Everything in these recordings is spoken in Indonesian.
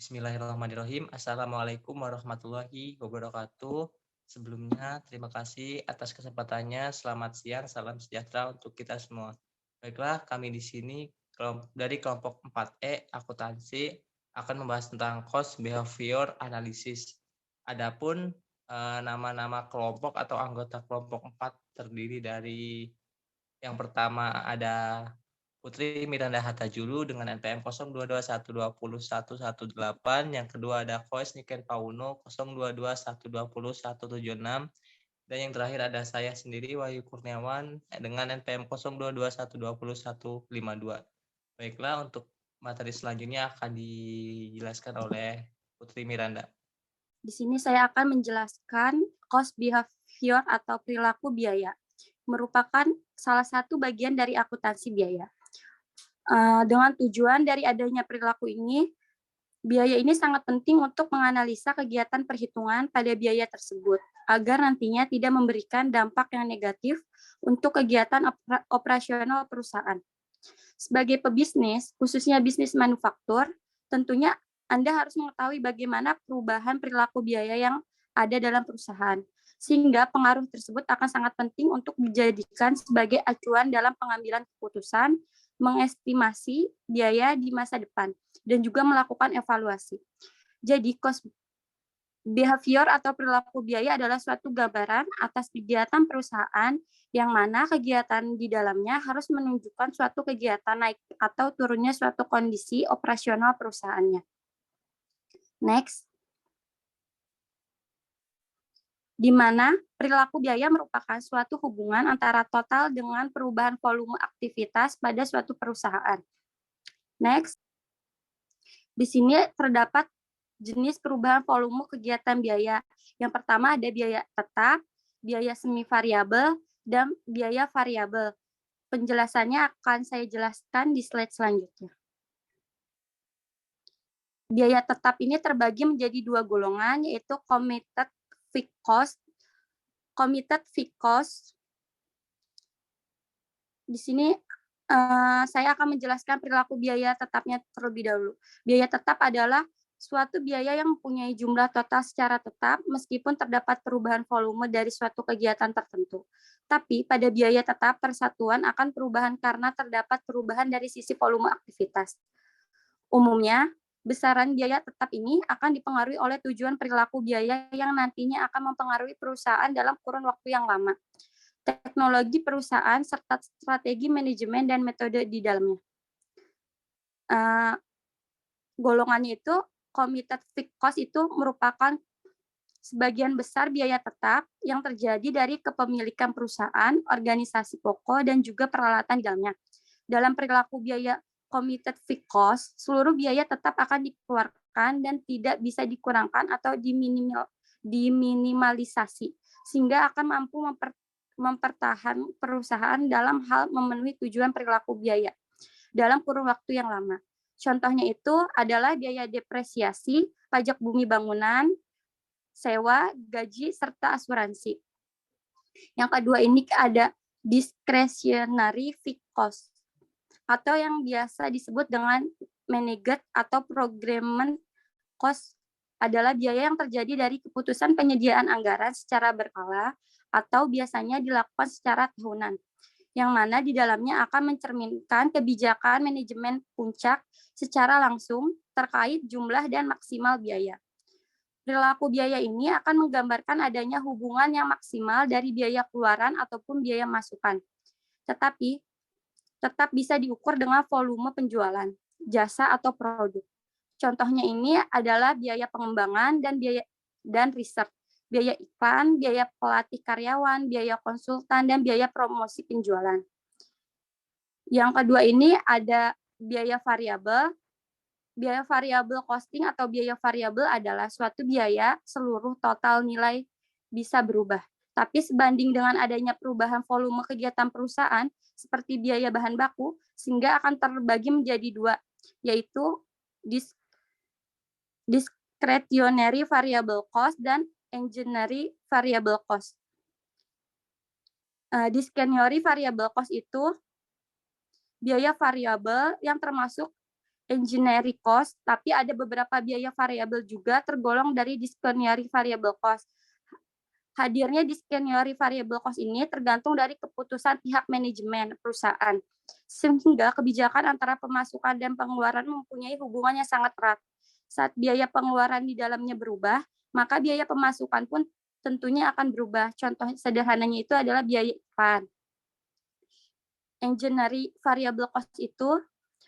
Bismillahirrahmanirrahim. Assalamualaikum warahmatullahi wabarakatuh. Sebelumnya, terima kasih atas kesempatannya. Selamat siang, salam sejahtera untuk kita semua. Baiklah, kami di sini dari kelompok 4E akuntansi akan membahas tentang cost behavior analysis. Adapun nama-nama kelompok atau anggota kelompok 4 terdiri dari yang pertama ada Putri Miranda Hatajulu dengan NPM 0221201118. Yang kedua ada Koes Niken Pauno 0221201176. Dan yang terakhir ada saya sendiri Wahyu Kurniawan dengan NPM 0221201152. Baiklah, untuk materi selanjutnya akan dijelaskan oleh Putri Miranda. Di sini saya akan menjelaskan cost behavior atau perilaku biaya, merupakan salah satu bagian dari akuntansi biaya. Dengan tujuan dari adanya perilaku ini, biaya ini sangat penting untuk menganalisa kegiatan perhitungan pada biaya tersebut, agar nantinya tidak memberikan dampak yang negatif untuk kegiatan operasional perusahaan. Sebagai pebisnis, khususnya bisnis manufaktur, tentunya Anda harus mengetahui bagaimana perubahan perilaku biaya yang ada dalam perusahaan, sehingga pengaruh tersebut akan sangat penting untuk dijadikan sebagai acuan dalam pengambilan keputusan, mengestimasi biaya di masa depan, dan juga melakukan evaluasi. Jadi, cost behavior atau perilaku biaya adalah suatu gambaran atas kegiatan perusahaan yang mana kegiatan di dalamnya harus menunjukkan suatu kegiatan naik atau turunnya suatu kondisi operasional perusahaannya. Next. Di mana perilaku biaya merupakan suatu hubungan antara total dengan perubahan volume aktivitas pada suatu perusahaan. Next. Di sini terdapat jenis perubahan volume kegiatan biaya. Yang pertama ada biaya tetap, biaya semi variabel, dan biaya variabel. Penjelasannya akan saya jelaskan di slide selanjutnya. Biaya tetap ini terbagi menjadi dua golongan, yaitu committed fixed cost. Committed fixed cost. Di sini saya akan menjelaskan perilaku biaya tetapnya terlebih dahulu. Biaya tetap adalah suatu biaya yang mempunyai jumlah total secara tetap meskipun terdapat perubahan volume dari suatu kegiatan tertentu. Tapi pada biaya tetap persatuan akan perubahan karena terdapat perubahan dari sisi volume aktivitas. Umumnya, besaran biaya tetap ini akan dipengaruhi oleh tujuan perilaku biaya yang nantinya akan mempengaruhi perusahaan dalam kurun waktu yang lama, teknologi perusahaan, serta strategi manajemen dan metode di dalamnya. Golongannya itu, committed fixed cost itu merupakan sebagian besar biaya tetap yang terjadi dari kepemilikan perusahaan, organisasi pokok, dan juga peralatan di dalamnya. Dalam perilaku biaya committed fixed cost, seluruh biaya tetap akan dikeluarkan dan tidak bisa dikurangkan atau diminimalisasi, sehingga akan mampu mempertahan perusahaan dalam hal memenuhi tujuan perilaku biaya dalam kurun waktu yang lama. Contohnya itu adalah biaya depresiasi, pajak bumi bangunan, sewa, gaji, serta asuransi. Yang kedua ini ada discretionary fixed cost, atau yang biasa disebut dengan managed atau programming cost, adalah biaya yang terjadi dari keputusan penyediaan anggaran secara berkala atau biasanya dilakukan secara tahunan, yang mana di dalamnya akan mencerminkan kebijakan manajemen puncak secara langsung terkait jumlah dan maksimal biaya. Perilaku biaya ini akan menggambarkan adanya hubungan yang maksimal dari biaya keluaran ataupun biaya masukan, tetapi tetap bisa diukur dengan volume penjualan, jasa atau produk. Contohnya ini adalah biaya pengembangan dan riset, biaya iklan, biaya pelatih karyawan, biaya konsultan, dan biaya promosi penjualan. Yang kedua ini ada biaya variabel. Biaya variabel costing atau biaya variabel adalah suatu biaya seluruh total nilai bisa berubah. Tapi sebanding dengan adanya perubahan volume kegiatan perusahaan, seperti biaya bahan baku, sehingga akan terbagi menjadi dua, yaitu discretionary variable cost dan engineering variable cost. Discretionary variable cost itu biaya variabel yang termasuk engineering cost, tapi ada beberapa biaya variabel juga tergolong dari discretionary variable cost. Hadirnya discretionary variable cost ini tergantung dari keputusan pihak manajemen perusahaan, sehingga kebijakan antara pemasukan dan pengeluaran mempunyai hubungan yang sangat erat. Saat biaya pengeluaran di dalamnya berubah, maka biaya pemasukan pun tentunya akan berubah. Contoh sederhananya itu adalah biaya iklan. Engineering variable cost itu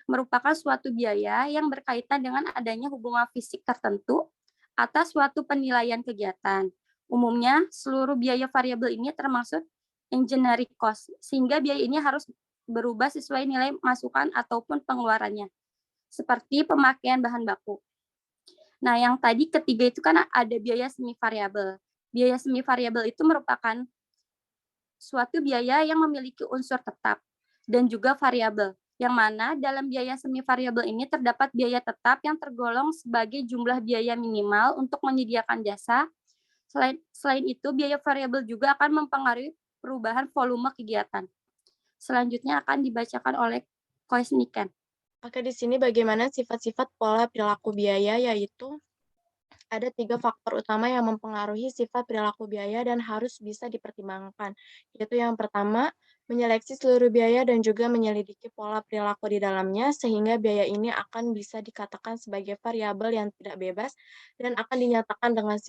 merupakan suatu biaya yang berkaitan dengan adanya hubungan fisik tertentu atas suatu penilaian kegiatan. Umumnya, seluruh biaya variabel ini termasuk engineering cost, sehingga biaya ini harus berubah sesuai nilai masukan ataupun pengeluarannya, seperti pemakaian bahan baku. Nah, yang tadi ketiga itu kan ada biaya semi variabel. Biaya semi variabel itu merupakan suatu biaya yang memiliki unsur tetap dan juga variabel, yang mana dalam biaya semi variabel ini terdapat biaya tetap yang tergolong sebagai jumlah biaya minimal untuk menyediakan jasa. Selain itu, biaya variabel juga akan mempengaruhi perubahan volume kegiatan. Selanjutnya akan dibacakan oleh Koesniken. Oke, di sini bagaimana sifat-sifat pola perilaku biaya, yaitu ada 3 faktor utama yang mempengaruhi sifat perilaku biaya dan harus bisa dipertimbangkan, yaitu yang pertama, menyeleksi seluruh biaya dan juga menyelidiki pola perilaku di dalamnya, sehingga biaya ini akan bisa dikatakan sebagai variabel yang tidak bebas dan akan dinyatakan dengan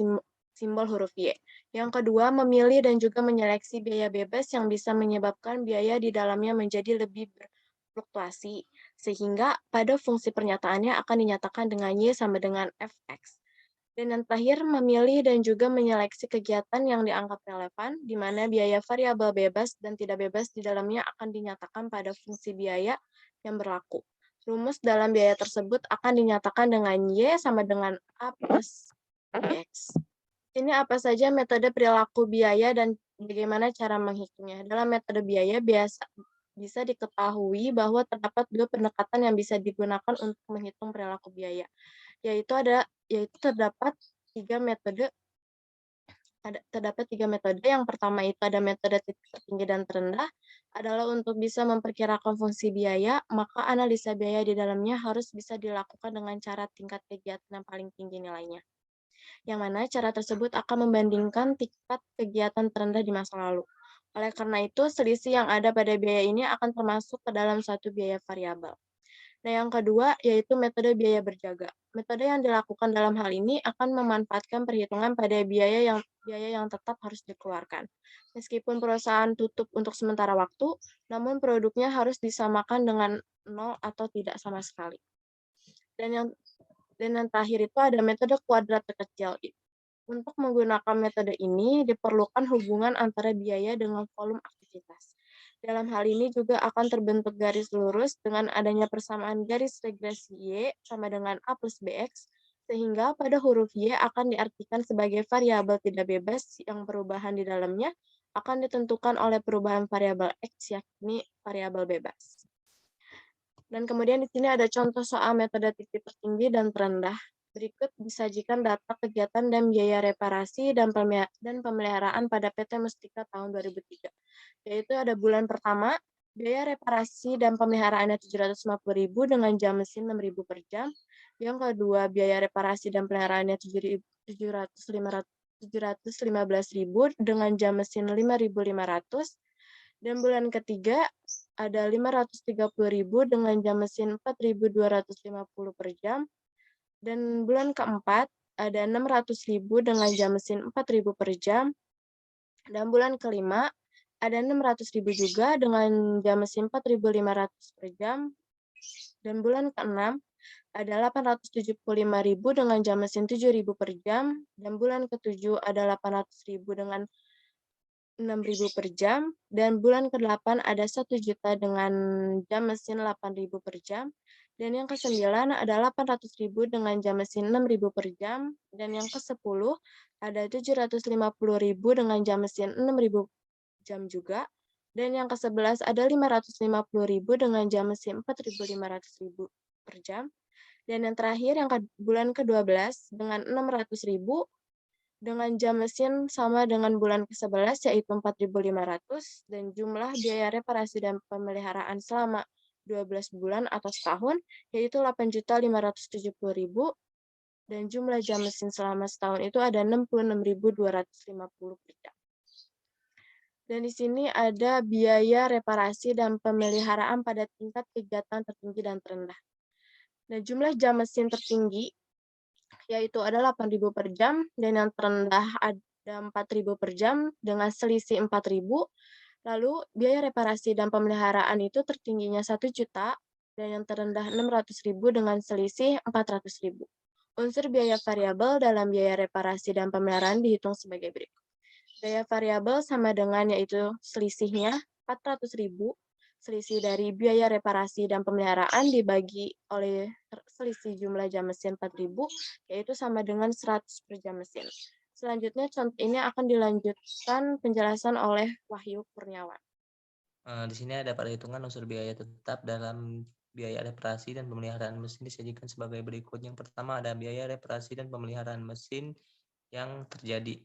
simbol huruf Y. Yang kedua, memilih dan juga menyeleksi biaya bebas yang bisa menyebabkan biaya di dalamnya menjadi lebih berfluktuasi, sehingga pada fungsi pernyataannya akan dinyatakan dengan Y sama dengan Fx. Dan yang terakhir, memilih dan juga menyeleksi kegiatan yang dianggap relevan, di mana biaya variabel bebas dan tidak bebas di dalamnya akan dinyatakan pada fungsi biaya yang berlaku. Rumus dalam biaya tersebut akan dinyatakan dengan Y sama dengan A plus Bx. Ini apa saja metode perilaku biaya dan bagaimana cara menghitungnya. Dalam metode biaya bisa diketahui bahwa terdapat 2 pendekatan yang bisa digunakan untuk menghitung perilaku biaya, yaitu terdapat 3 metode. Terdapat 3 metode. Yang pertama itu ada metode titik tertinggi dan terendah, adalah untuk bisa memperkirakan fungsi biaya, maka analisa biaya di dalamnya harus bisa dilakukan dengan cara tingkat kegiatan yang paling tinggi nilainya. Yang mana cara tersebut akan membandingkan tingkat kegiatan terendah di masa lalu. Oleh karena itu, selisih yang ada pada biaya ini akan termasuk ke dalam suatu biaya variabel. Nah, yang kedua yaitu metode biaya berjaga. Metode yang dilakukan dalam hal ini akan memanfaatkan perhitungan pada biaya yang tetap harus dikeluarkan. Meskipun perusahaan tutup untuk sementara waktu, namun produknya harus disamakan dengan 0 atau tidak sama sekali. Dan yang terakhir itu ada metode kuadrat terkecil. Untuk menggunakan metode ini diperlukan hubungan antara biaya dengan volume aktivitas. Dalam hal ini juga akan terbentuk garis lurus dengan adanya persamaan garis regresi Y sama dengan A plus BX, sehingga pada huruf Y akan diartikan sebagai variabel tidak bebas yang perubahan di dalamnya akan ditentukan oleh perubahan variabel X, yakni variabel bebas. Dan kemudian di sini ada contoh soal metode titik tertinggi dan terendah. Berikut disajikan data kegiatan dan biaya reparasi dan pemeliharaan pada PT Mustika tahun 2003. Yaitu ada bulan pertama, biaya reparasi dan pemeliharaannya 750.000 dengan jam mesin 6.000 per jam. Yang kedua, biaya reparasi dan pemeliharaannya 715.000 dengan jam mesin 5.500. Dan bulan ketiga, ada 530.000 dengan jam mesin 4.250 per jam. Dan bulan keempat, ada 600.000 dengan jam mesin 4.000 per jam. Dan bulan kelima, ada 600.000 juga dengan jam mesin 4.500 per jam. Dan bulan keenam, ada 875.000 dengan jam mesin 7.000 per jam. Dan bulan ketujuh, ada 800.000 dengan 6.000 per jam. Dan bulan ke-8 ada 1 juta dengan jam mesin 8.000 per jam. Dan yang ke-9 ada 800.000 dengan jam mesin 6.000 per jam. Dan yang ke-10 ada 750.000 dengan jam mesin 6.000 jam juga. Dan yang ke-11 ada 550.000 dengan jam mesin 4.500.000 per jam. Dan yang terakhir yang bulan ke-12 dengan 600.000 dengan jam mesin sama dengan bulan ke-11 yaitu 4.500 dan jumlah biaya reparasi dan pemeliharaan selama 12 bulan atau setahun, yaitu 8.570.000, dan jumlah jam mesin selama setahun itu ada 66.250 per jam. Dan di sini ada biaya reparasi dan pemeliharaan pada tingkat kegiatan tertinggi dan terendah. Dan jumlah jam mesin tertinggi yaitu ada 8.000 per jam, dan yang terendah ada 4.000 per jam dengan selisih 4.000. Lalu biaya reparasi dan pemeliharaan itu tertingginya 1 juta, dan yang terendah 600.000 dengan selisih 400.000. Unsur biaya variabel dalam biaya reparasi dan pemeliharaan dihitung sebagai berikut. Biaya variabel sama dengan yaitu selisihnya 400.000, selisih dari biaya reparasi dan pemeliharaan dibagi oleh selisih jumlah jam mesin 4.000, yaitu sama dengan 100 per jam mesin. Selanjutnya contoh ini akan dilanjutkan penjelasan oleh Wahyu Kurniawan. Di sini ada perhitungan unsur biaya tetap dalam biaya reparasi dan pemeliharaan mesin disajikan sebagai berikut. Yang pertama ada biaya reparasi dan pemeliharaan mesin yang terjadi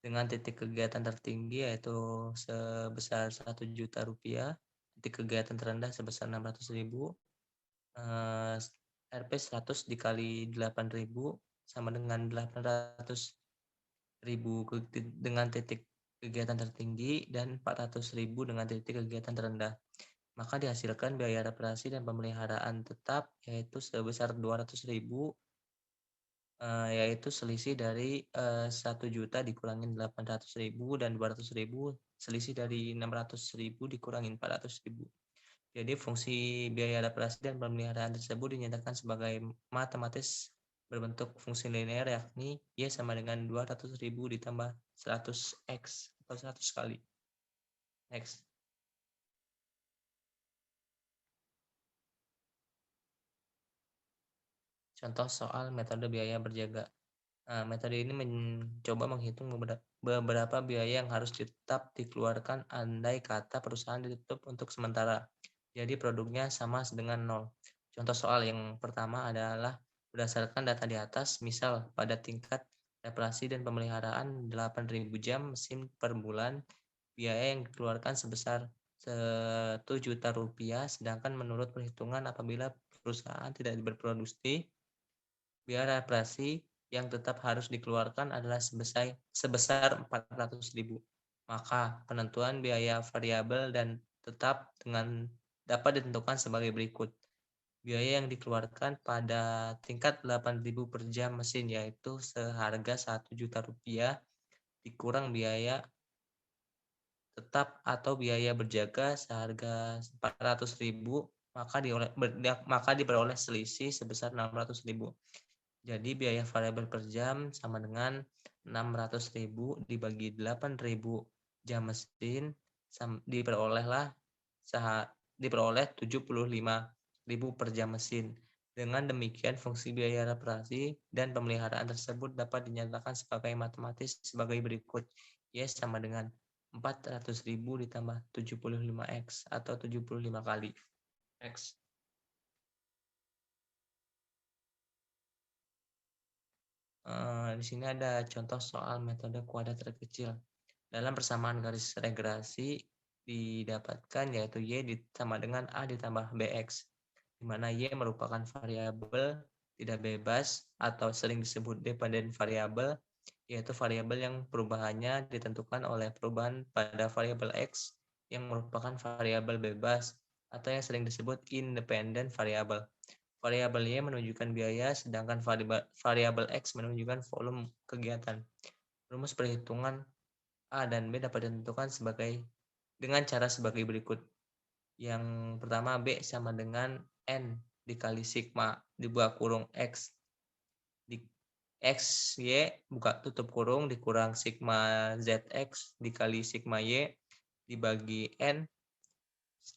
dengan titik kegiatan tertinggi yaitu sebesar 1 juta rupiah, titik kegiatan terendah sebesar 600.000, Rp 100 dikali 8.000 sama dengan 800.000 dengan titik kegiatan tertinggi dan 400.000 dengan titik kegiatan terendah. Maka dihasilkan biaya reparasi dan pemeliharaan tetap yaitu sebesar 200.000, yaitu selisih dari 1 juta dikurangin 800.000 dan 200.000 selisih dari 600.000 dikurangin 400.000. Jadi fungsi biaya reparasi dan pemeliharaan tersebut dinyatakan sebagai matematis berbentuk fungsi linear, yakni Y sama dengan 200.000 ditambah 100x atau 100 kali. Next. Contoh soal metode biaya berjaga. Metode ini mencoba menghitung beberapa biaya yang harus tetap dikeluarkan andai kata perusahaan ditutup untuk sementara. Jadi produknya sama dengan 0. Contoh soal yang pertama adalah berdasarkan data di atas, misal pada tingkat reparasi dan pemeliharaan 8.000 jam mesin per bulan, biaya yang dikeluarkan sebesar 1 juta rupiah, sedangkan menurut perhitungan apabila perusahaan tidak berproduksi, biaya reparasi yang tetap harus dikeluarkan adalah sebesar 400.000. Maka penentuan biaya variabel dan tetap dapat ditentukan sebagai berikut. Biaya yang dikeluarkan pada tingkat 8.000 per jam mesin yaitu seharga 1 juta rupiah dikurang biaya tetap atau biaya berjaga seharga 400.000, maka diperoleh selisih sebesar 600.000. Jadi biaya variabel per jam sama dengan 600.000 dibagi 8.000 jam mesin diperoleh 75.000 per jam mesin. Dengan demikian fungsi biaya reparasi dan pemeliharaan tersebut dapat dinyatakan sebagai matematis sebagai berikut. Y sama dengan 400.000 ditambah 75x atau 75 kali x. Di sini ada contoh soal metode kuadrat terkecil. Dalam persamaan garis regresi didapatkan yaitu Y sama dengan A ditambah BX, di mana Y merupakan variabel tidak bebas atau sering disebut dependent variabel, yaitu variabel yang perubahannya ditentukan oleh perubahan pada variabel X yang merupakan variabel bebas atau yang sering disebut independent variabel. Variabel Y menunjukkan biaya, sedangkan variabel X menunjukkan volume kegiatan. Rumus perhitungan A dan B dapat ditentukan dengan cara sebagai berikut. Yang pertama, B sama dengan N dikali sigma dibuka kurung X. X, Y, buka tutup kurung, dikurang sigma ZX dikali sigma Y dibagi N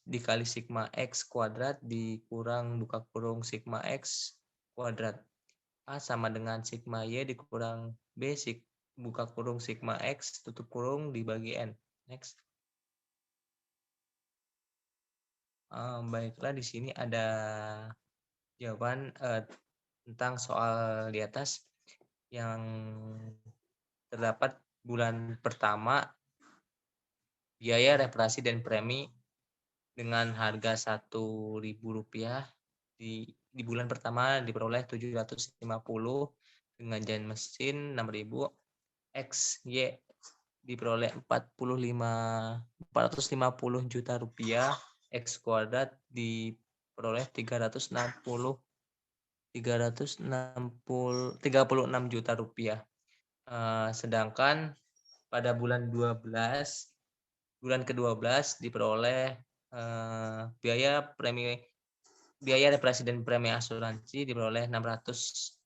dikali sigma X kuadrat dikurang buka kurung sigma X kuadrat. A sama dengan sigma Y dikurang B buka kurung sigma X tutup kurung dibagi N. Next. Baiklah, di sini ada jawaban tentang soal di atas yang terdapat bulan pertama biaya reparasi dan premi dengan harga Rp1.000 di bulan pertama diperoleh 750 dengan jajan mesin 6.000, XY diperoleh 450 juta rupiah, X kuadrat diperoleh 36 juta rupiah. Sedangkan pada bulan ke-12 diperoleh biaya reparasi dan premi asuransi diperoleh 600,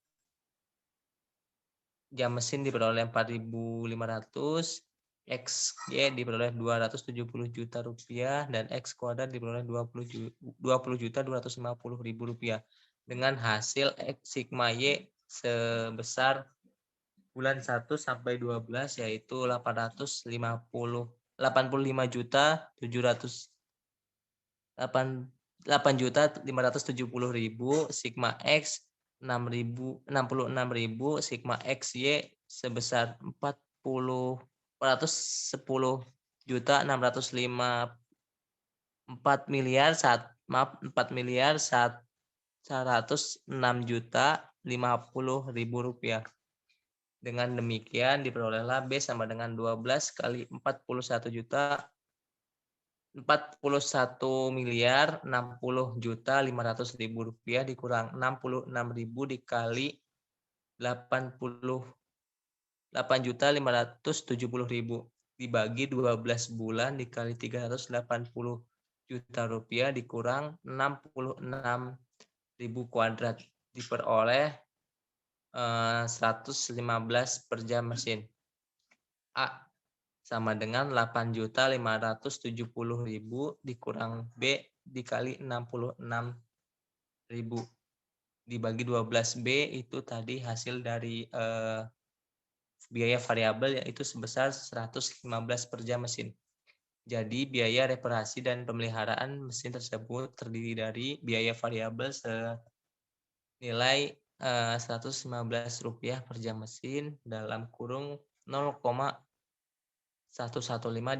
jam mesin diperoleh 4.500, XY diperoleh 270 juta rupiah, dan X kuadrat diperoleh 20.250.000 rupiah dengan hasil X sigma Y sebesar bulan 1 sampai 12 yaitu 8.570.000, sigma X 66.000, sigma XY sebesar 4.106.106.106.050.000 rupiah. Dengan demikian diperolehlah B sama dengan 12 kali 41.060.500.000 rupiah dikurang 66.000 dikali 88.570.000 dibagi 12 bulan dikali 380 juta rupiah dikurang 66.000 kuadrat diperoleh 115 per jam mesin. A sama dengan 8.570.000 dikurang B dikali 66.000 dibagi 12 B itu tadi hasil dari biaya variabel yaitu sebesar 115 per jam mesin. Jadi biaya reparasi dan pemeliharaan mesin tersebut terdiri dari biaya variabel senilai Rp115 per jam mesin dalam kurung 0,115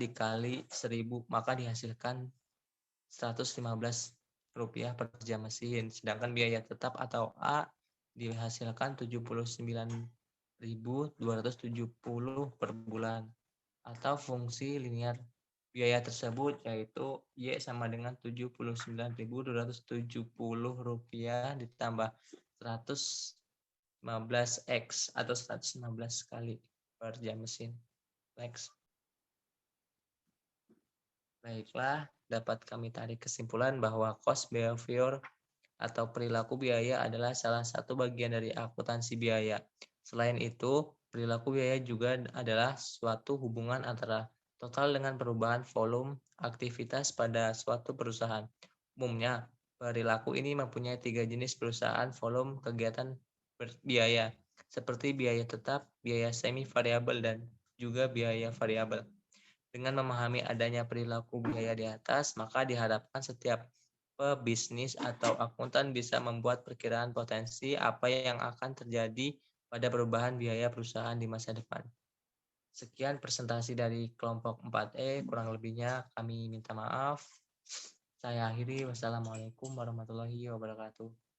dikali 1.000 maka dihasilkan Rp115 per jam mesin. Sedangkan biaya tetap atau A dihasilkan 79.270 per bulan atau fungsi linear biaya tersebut yaitu Y sama dengan Rp79.270 ditambah 115X atau 115 kali per jam mesin. Next. Baiklah, dapat kami tarik kesimpulan bahwa cost behavior atau perilaku biaya adalah salah satu bagian dari akuntansi biaya. Selain itu, perilaku biaya juga adalah suatu hubungan antara total dengan perubahan volume aktivitas pada suatu perusahaan. Umumnya, perilaku ini mempunyai 3 jenis perusahaan volume kegiatan biaya, seperti biaya tetap, biaya semi variabel, dan juga biaya variabel. Dengan memahami adanya perilaku biaya di atas, maka diharapkan setiap pebisnis atau akuntan bisa membuat perkiraan potensi apa yang akan terjadi pada perubahan biaya perusahaan di masa depan. Sekian presentasi dari kelompok 4E, kurang lebihnya kami minta maaf. Saya akhiri, wassalamualaikum warahmatullahi wabarakatuh.